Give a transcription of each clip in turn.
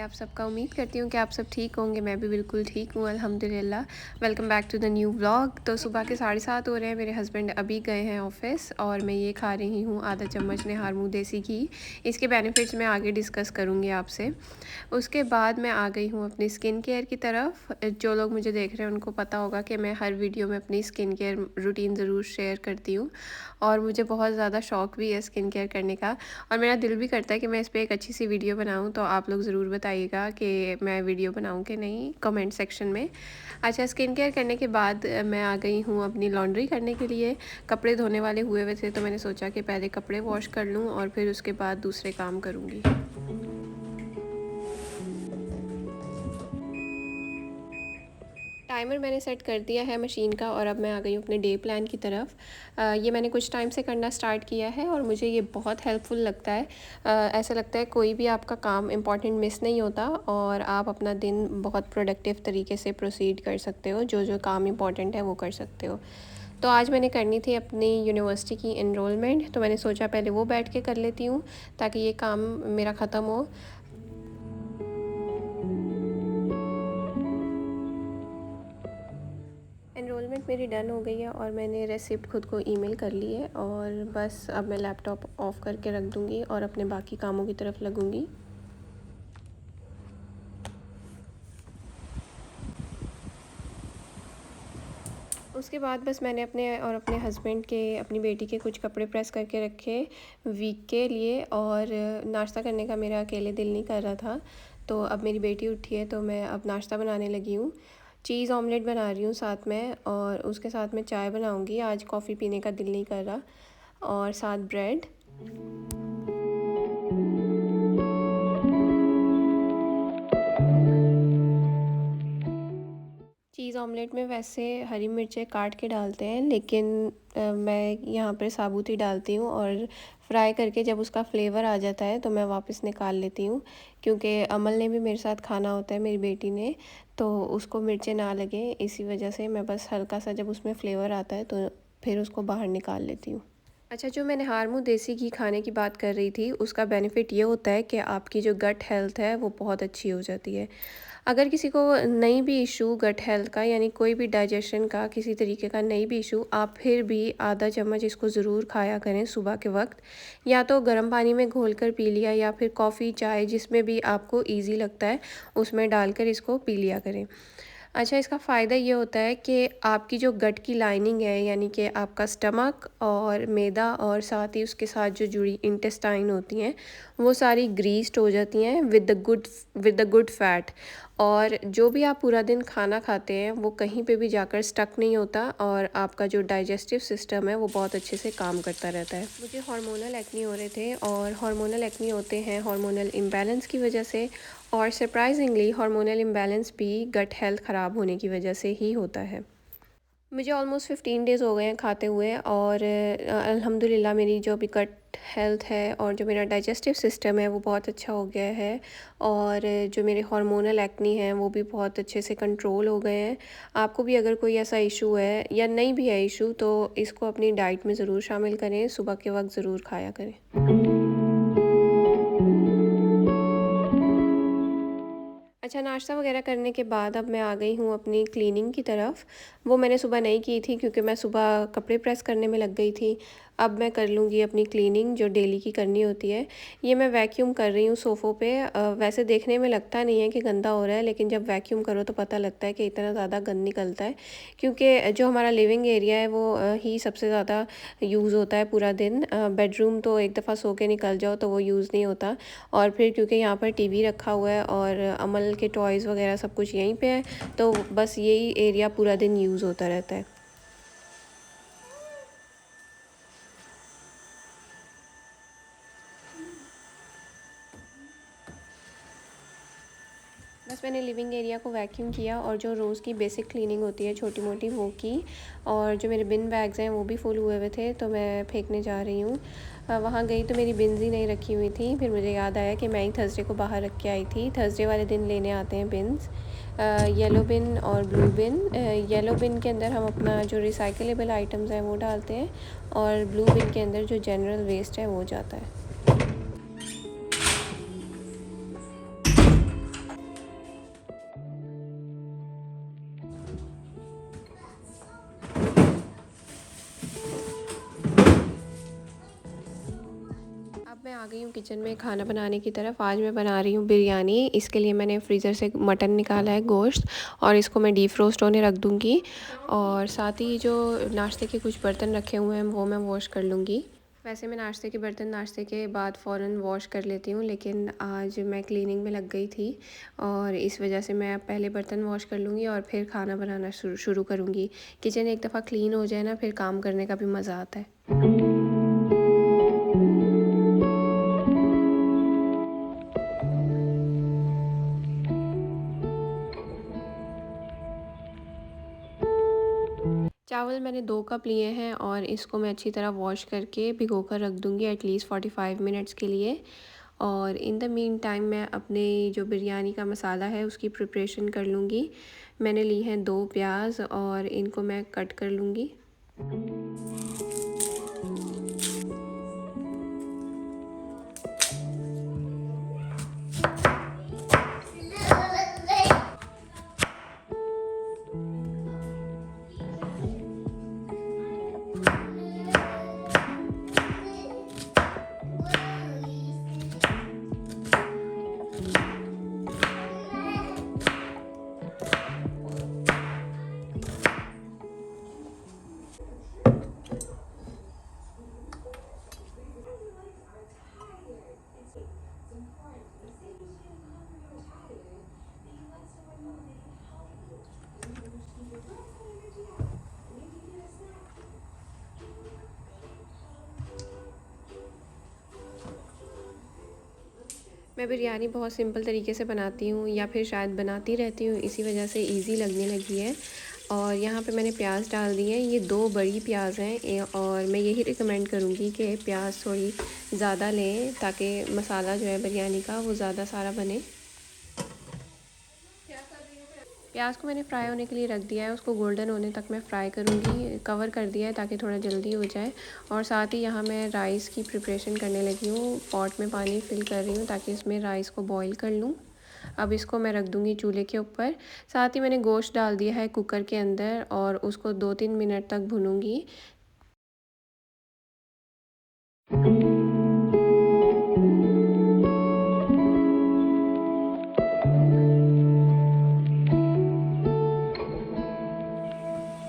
आप सबका। उम्मीद करती हूँ कि आप सब ठीक होंगे। मैं भी बिल्कुल ठीक हूँ अल्हम्दुलिल्लाह। Welcome back to the new vlog. तो सुबह के 7:30 हो रहे हैं। मेरे हस्बैंड अभी गए हैं ऑफिस और मैं ये खा रही हूँ आधा चम्मच निहार मुँह देसी घी। इसके बेनिफिट्स मैं आगे डिस्कस करूँगी आपसे। उसके बाद मैं आ गई हूँ अपनी स्किन केयर की तरफ। जो लोग मुझे देख रहे हैं उनको पता होगा कि मैं हर वीडियो में अपनी स्किन केयर रूटीन ज़रूर शेयर करती हूँ और मुझे बहुत ज़्यादा शौक़ भी है स्किन केयर करने का और मेरा दिल भी करता है कि मैं इस पर एक अच्छी सी वीडियो बनाऊँ। तो आप लोग ज़रूर बताइएगा कि मैं वीडियो बनाऊँ कि नहीं कमेंट सेक्शन में। अच्छा, स्किन केयर करने के बाद मैं आ गई हूँ अपनी लॉन्ड्री करने के लिए। कपड़े धोने वाले हुए हुए थे तो मैंने सोचा कि पहले कपड़े वॉश कर लूँ और फिर उसके बाद दूसरे काम करूँगी। टाइमर मैंने सेट कर दिया है मशीन का और अब मैं आ गई हूँ अपने डे प्लान की तरफ। ये मैंने कुछ टाइम से करना स्टार्ट किया है और मुझे ये बहुत हेल्पफुल लगता है। ऐसा लगता है कोई भी आपका काम इम्पॉर्टेंट मिस नहीं होता और आप अपना दिन बहुत प्रोडक्टिव तरीके से प्रोसीड कर सकते हो। जो जो काम इम्पॉर्टेंट है वो कर सकते हो। तो आज मैंने करनी थी अपनी यूनिवर्सिटी की इनरोलमेंट, तो मैंने सोचा पहले वो बैठ के कर लेती हूँ ताकि ये काम मेरा ख़त्म हो। एनरोलमेंट मेरी डन हो गई है और मैंने रेसिप्ट खुद को ईमेल कर ली है और बस अब मैं लैपटॉप ऑफ़ करके रख दूँगी और अपने बाकी कामों की तरफ लगूँगी। उसके बाद बस मैंने अपने और अपने हस्बैंड के, अपनी बेटी के कुछ कपड़े प्रेस करके रखे वीक के लिए और नाश्ता करने का मेरा अकेले दिल नहीं कर रहा था। तो अब मेरी बेटी उठी है तो मैं अब नाश्ता बनाने लगी हूँ। चीज़ ऑमलेट बना रही हूँ साथ में और उसके साथ में चाय बनाऊँगी। आज कॉफ़ी पीने का दिल नहीं कर रहा और साथ ब्रेड। चीज़ ऑमलेट में वैसे हरी मिर्चें काट के डालते हैं लेकिन मैं यहाँ पर साबुत ही डालती हूँ और फ्राई करके जब उसका फ्लेवर आ जाता है तो मैं वापस निकाल लेती हूँ, क्योंकि अमल ने भी मेरे साथ खाना होता है, मेरी बेटी ने, तो उसको मिर्चें ना लगे इसी वजह से मैं बस हल्का सा जब उसमें फ्लेवर आता है तो फिर उसको बाहर निकाल लेती हूँ। अच्छा, जो मैंने निहार मुँह देसी घी खाने की बात कर रही थी उसका बेनिफिट ये होता है कि आपकी जो गट हेल्थ है वो बहुत अच्छी हो जाती है। अगर किसी को नहीं भी इशू गट हेल्थ का, यानी कोई भी डाइजेशन का किसी तरीके का नहीं भी इशू, आप फिर भी आधा चम्मच इसको ज़रूर खाया करें सुबह के वक्त। या तो गर्म पानी में घोल कर पी लिया या फिर कॉफ़ी चाय जिसमें भी आपको इजी लगता है उसमें डालकर इसको पी लिया करें। अच्छा, इसका फ़ायदा ये होता है कि आपकी जो गट की लाइनिंग है, यानी कि आपका स्टमक और मैदा और साथ ही उसके साथ जो जुड़ी इंटेस्टाइन होती हैं वो सारी ग्रीस्ड हो जाती हैं विद द गुड फैट। और जो भी आप पूरा दिन खाना खाते हैं वो कहीं पे भी जाकर स्टक नहीं होता और आपका जो डाइजेस्टिव सिस्टम है वो बहुत अच्छे से काम करता रहता है। मुझे हार्मोनल एक्ने हो रहे थे और हार्मोनल एक्ने होते हैं हार्मोनल इम्बैलेंस की वजह से, और सरप्राइजिंगली हार्मोनल इम्बैलेंस भी गट हेल्थ ख़राब होने की वजह से ही होता है। मुझे ऑलमोस्ट 15 डेज़ हो गए हैं खाते हुए और अल्हम्दुलिल्लाह मेरी जो अभी गट हेल्थ है और जो मेरा डाइजेस्टिव सिस्टम है वो बहुत अच्छा हो गया है और जो मेरे हार्मोनल एक्नी हैं वो भी बहुत अच्छे से कंट्रोल हो गए हैं। आपको भी अगर कोई ऐसा इशू है या नहीं भी है इशू तो इसको अपनी डाइट में ज़रूर शामिल करें, सुबह के वक्त ज़रूर खाया करें। अच्छा, नाश्ता वगैरह करने के बाद अब मैं आ गई हूँ अपनी क्लीनिंग की तरफ। वो मैंने सुबह नहीं की थी क्योंकि मैं सुबह कपड़े प्रेस करने में लग गई थी। अब मैं कर लूँगी अपनी क्लीनिंग जो डेली की करनी होती है। ये मैं वैक्यूम कर रही हूँ सोफ़ों पे। वैसे देखने में लगता नहीं है कि गंदा हो रहा है, लेकिन जब वैक्यूम करो तो पता लगता है कि इतना ज़्यादा गंद निकलता है, क्योंकि जो हमारा लिविंग एरिया है वो ही सबसे ज़्यादा यूज़ होता है पूरा दिन। बेडरूम तो एक दफ़ा सो के निकल जाओ तो वो यूज़ नहीं होता, और फिर क्योंकि यहाँ पर टीवी रखा हुआ है और अमल के टॉयज़ वगैरह सब कुछ यहीं पे है तो बस यही एरिया पूरा दिन यूज़ होता रहता है। बस मैंने लिविंग एरिया को वैक्यूम किया और जो रोज़ की बेसिक क्लीनिंग होती है छोटी मोटी वो की, और जो मेरे बिन बैग्स हैं वो भी फुल हुए हुए थे तो मैं फेंकने जा रही हूँ। वहाँ गई तो मेरी बिन्स ही नहीं रखी हुई थी। फिर मुझे याद आया कि मैं ही थर्सडे को बाहर रख के आई थी। थर्सडे वाले दिन लेने आते हैं बिन्स, येलो बिन और ब्लू बिन। येलो बिन के अंदर हम अपना जो रिसाइकलेबल आइटम्स हैं वो डालते हैं और ब्लू बिन के अंदर जो जनरल वेस्ट है वो जाता है। गई हूँ किचन में खाना बनाने की तरफ। आज मैं बना रही हूँ बिरयानी। इसके लिए मैंने फ्रीज़र से मटन निकाला है, गोश्त, और इसको मैं डीप रोस्ट होने रख दूँगी। और साथ ही जो नाश्ते के कुछ बर्तन रखे हुए हैं वो मैं वॉश कर लूँगी। वैसे मैं नाश्ते के बर्तन नाश्ते के बाद फ़ौरन वॉश कर लेती हूँ, लेकिन आज मैं क्लीनिंग में लग गई थी और इस वजह से मैं पहले बर्तन वॉश कर लूँगी और फिर खाना बनाना शुरू करूँगी। किचन एक दफ़ा क्लीन हो जाए ना, फिर काम करने का भी मज़ा आता है। चावल मैंने 2 कप लिए हैं और इसको मैं अच्छी तरह वॉश करके भिगो कर रख दूँगी एटलीस्ट 45 मिनट्स के लिए। और इन द मीन टाइम मैं अपने जो बिरयानी का मसाला है उसकी प्रिपरेशन कर लूँगी। मैंने ली हैं 2 प्याज और इनको मैं कट कर लूँगी। मैं बिरयानी बहुत सिंपल तरीके से बनाती हूँ, या फिर शायद बनाती रहती हूँ, इसी वजह से इजी लगने लगी है। और यहाँ पे मैंने प्याज डाल दी है, ये 2 बड़ी प्याज हैं और मैं यही रिकमेंड करूँगी कि प्याज थोड़ी ज़्यादा लें ताकि मसाला जो है बिरयानी का वो ज़्यादा सारा बने। प्याज को मैंने फ्राई होने के लिए रख दिया है, उसको गोल्डन होने तक मैं फ्राई करूँगी। कवर कर दिया है ताकि थोड़ा जल्दी हो जाए। और साथ ही यहाँ मैं राइस की प्रिपरेशन करने लगी हूँ। पॉट में पानी फिल कर रही हूँ ताकि इसमें राइस को बॉईल कर लूँ। अब इसको मैं रख दूँगी चूल्हे के ऊपर। साथ ही मैंने गोश्त डाल दिया है कुकर के अंदर और उसको 2-3 मिनट तक भूनूँगी।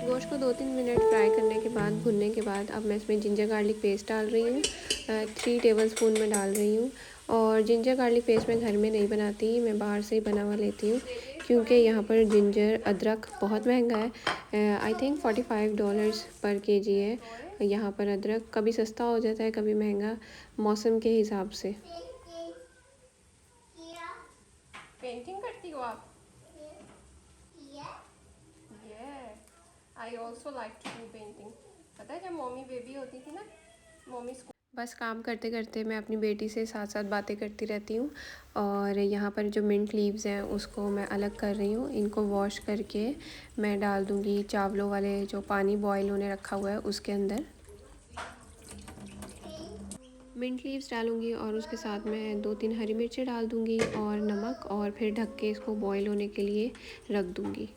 गोश्त को 2-3 मिनट फ्राई करने के बाद, भुनने के बाद, अब मैं इसमें जिंजर गार्लिक पेस्ट डाल रही हूँ। 3 टेबलस्पून मैं डाल रही हूँ। और जिंजर गार्लिक पेस्ट मैं घर में नहीं बनाती, मैं बाहर से ही बना हुआ लेती हूँ, क्योंकि यहाँ पर जिंजर अदरक बहुत महंगा है। आई थिंक $45 पर केजी है यहाँ पर अदरक। कभी सस्ता हो जाता है, कभी महंगा, मौसम के हिसाब से। पेंटिंग करती हो आप? I also like to do painting. पता है जब मम्मी बेबी होती थी ना, मम्मी बस काम करते करते मैं अपनी बेटी से साथ साथ बातें करती रहती हूँ। और यहाँ पर जो मिंट लीव्स हैं उसको मैं अलग कर रही हूँ। इनको वॉश करके मैं डाल दूँगी चावलों वाले जो पानी बॉईल होने रखा हुआ है उसके अंदर। मिंट लीव्स डालूँगी और उसके साथ मैं 2-3 हरी मिर्चें डाल दूँगी और नमक, और फिर ढक के इसको बॉईल होने के लिए रख दूँगी।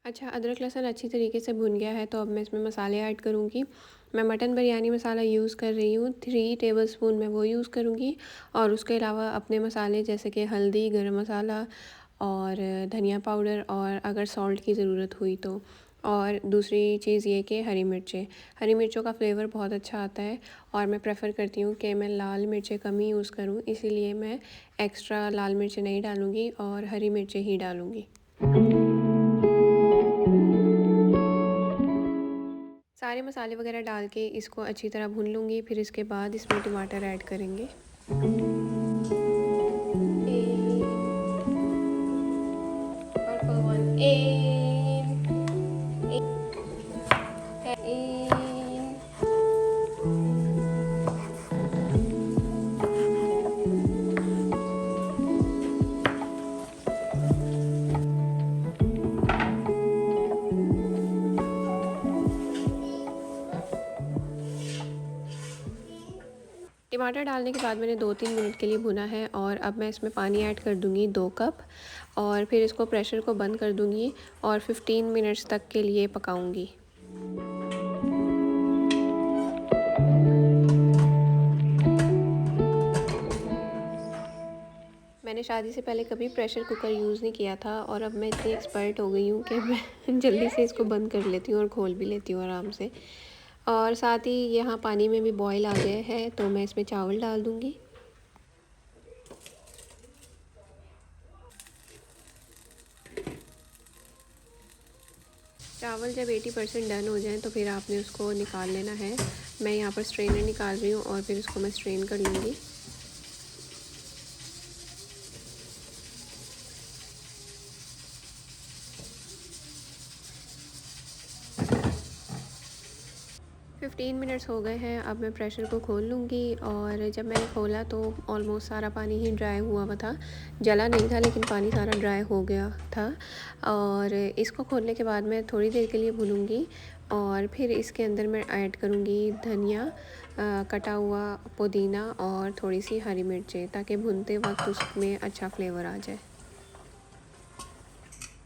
अच्छा, अदरक लहसुन अच्छी तरीके से भुन गया है तो अब मैं इसमें मसाले ऐड करूँगी। मैं मटन बिरयानी मसाला यूज़ कर रही हूँ, 3 टेबलस्पून मैं वो यूज़ करूँगी। और उसके अलावा अपने मसाले जैसे कि हल्दी, गरम मसाला और धनिया पाउडर, और अगर सॉल्ट की ज़रूरत हुई तो। और दूसरी चीज़ ये कि हरी मिर्चें, हरी मिर्चों का फ्लेवर बहुत अच्छा आता है और मैं प्रेफर करती हूँ कि मैं लाल मिर्चें कम ही यूज़ करूँ, इसीलिए मैं एक्स्ट्रा लाल मिर्चें नहीं डालूँगी और हरी मिर्चें ही डालूँगी। सारे मसाले वगैरह डाल के इसको अच्छी तरह भून लूँगी। फिर इसके बाद इसमें टमाटर ऐड करेंगे। Purple one in. टमाटर डालने के बाद मैंने 2-3 मिनट के लिए भुना है और अब मैं इसमें पानी ऐड कर दूँगी 2 कप और फिर इसको प्रेशर को बंद कर दूँगी और 15 मिनट्स तक के लिए पकाऊँगी। मैंने शादी से पहले कभी प्रेशर कुकर यूज़ नहीं किया था और अब मैं इतनी एक्सपर्ट हो गई हूँ कि मैं जल्दी से इसको बंद कर लेती हूँ और खोल भी लेती हूँ आराम से। और साथ ही यहाँ पानी में भी बॉईल आ गया है तो मैं इसमें चावल डाल दूँगी। चावल जब 80% डन हो जाएं तो फिर आपने उसको निकाल लेना है। मैं यहाँ पर स्ट्रेनर निकाल रही हूँ और फिर उसको मैं स्ट्रेन कर लूँगी। फिफ्टीन मिनट्स हो गए हैं, अब मैं प्रेशर को खोल लूँगी और जब मैंने खोला तो ऑलमोस्ट सारा पानी ही ड्राई हुआ हुआ था। जला नहीं था लेकिन पानी सारा ड्राई हो गया था। और इसको खोलने के बाद मैं थोड़ी देर के लिए भूनूँगी और फिर इसके अंदर मैं ऐड करूँगी धनिया, कटा हुआ पुदीना और थोड़ी सी हरी मिर्चें, ताकि भूनते वक्त उसमें अच्छा फ्लेवर आ जाए।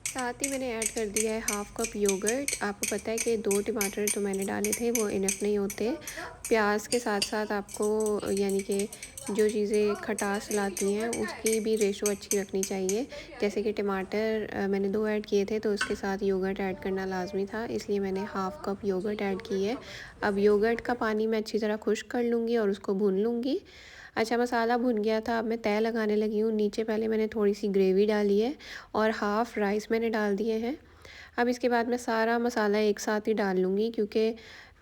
साथ ही मैंने ऐड कर दिया है हाफ़ कप योगर्ट। आपको पता है कि 2 टमाटर तो मैंने डाले थे वो इनफ नहीं होते। प्याज के साथ साथ आपको यानी कि जो चीज़ें खटास लाती हैं उसकी भी रेशो अच्छी रखनी चाहिए। जैसे कि टमाटर मैंने 2 ऐड किए थे तो उसके साथ योगर्ट ऐड करना लाजमी था, इसलिए मैंने हाफ़ कप योगर्ट ऐड की है। अब योगर्ट का पानी मैं अच्छी तरह खुश्क कर लूँगी और उसको भून लूँगी। अच्छा, मसाला भुन गया था, अब मैं तय लगाने लगी हूँ। नीचे पहले मैंने थोड़ी सी ग्रेवी डाली है और हाफ़ राइस मैंने डाल दिए हैं। अब इसके बाद मैं सारा मसाला एक साथ ही डाल लूँगी क्योंकि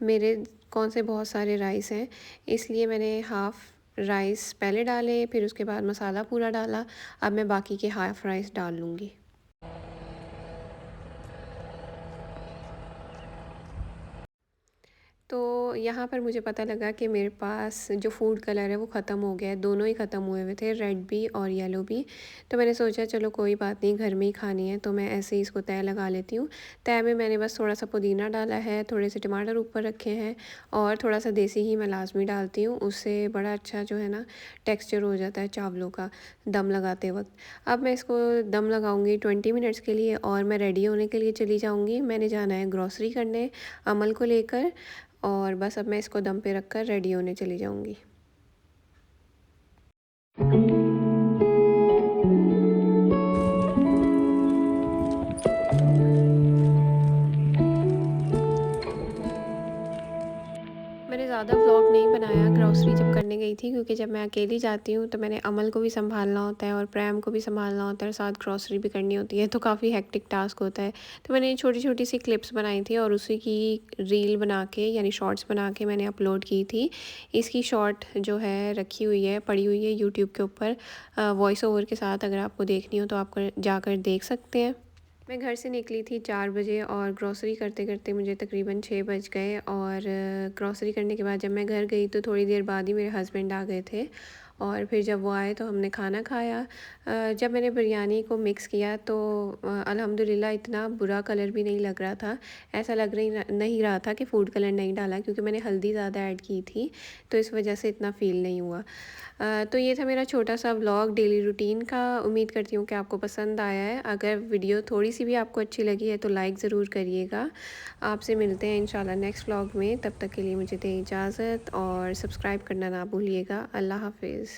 मेरे कौन से बहुत सारे राइस हैं, इसलिए मैंने हाफ़ राइस पहले डाले, फिर उसके बाद मसाला पूरा डाला। अब मैं बाकी के हाफ़ राइस डाल लूँगी। तो यहाँ पर मुझे पता लगा कि मेरे पास जो फूड कलर है वो ख़त्म हो गया है, दोनों ही ख़त्म हुए हुए थे, रेड भी और येलो भी। तो मैंने सोचा चलो कोई बात नहीं, घर में ही खानी है तो मैं ऐसे ही इसको तय लगा लेती हूँ। तय में मैंने बस थोड़ा सा पुदीना डाला है, थोड़े से टमाटर ऊपर रखे हैं और थोड़ा सा देसी घी मैं लाजमी डालती हूँ, उससे बड़ा अच्छा जो है ना टेक्स्चर हो जाता है चावलों का दम लगाते वक्त। अब मैं इसको दम लगाऊंगी 20 मिनट्स के लिए और मैं रेडी होने के लिए चली जाऊँगी। मैंने जाना है ग्रॉसरी करने अमल को लेकर और बस अब मैं इसको दम पे रख कर रेडी होने चली जाऊँगी। मैंने ज़्यादा व्लॉग नहीं बनाया ग्रॉसरी जब करने गई थी, क्योंकि जब मैं अकेली जाती हूँ तो मैंने अमल को भी संभालना होता है और प्रैम को भी संभालना होता है और साथ ग्रॉसरी भी करनी होती है, तो काफ़ी हेक्टिक टास्क होता है। तो मैंने छोटी छोटी सी क्लिप्स बनाई थी और उसी की रील बना के यानी शॉर्ट्स बना के मैंने अपलोड की थी। इसकी शॉर्ट जो है रखी हुई है, पड़ी हुई है यूट्यूब के ऊपर वॉइस ओवर के साथ। अगर आपको देखनी हो तो आप जाकर देख सकते हैं। मैं घर से निकली थी 4 बजे और ग्रॉसरी करते करते मुझे तकरीबन 6 बज गए और ग्रॉसरी करने के बाद जब मैं घर गई तो थोड़ी देर बाद ही मेरे हस्बैंड आ गए थे और फिर जब वो आए तो हमने खाना खाया। जब मैंने बिरयानी को मिक्स किया तो अल्हम्दुलिल्लाह इतना बुरा कलर भी नहीं लग रहा था। ऐसा लग रही नहीं रहा था कि फ़ूड कलर नहीं डाला, क्योंकि मैंने हल्दी ज़्यादा ऐड की थी तो इस वजह से इतना फ़ील नहीं हुआ। तो ये था मेरा छोटा सा व्लॉग डेली रूटीन का। उम्मीद करती हूँ कि आपको पसंद आया है। अगर वीडियो थोड़ी सी भी आपको अच्छी लगी है तो लाइक ज़रूर करिएगा। आपसे मिलते हैं इंशाल्लाह नेक्स्ट व्लॉग में, तब तक के लिए मुझे दें इजाज़त और सब्सक्राइब करना ना भूलिएगा। अल्लाह हाफिज़।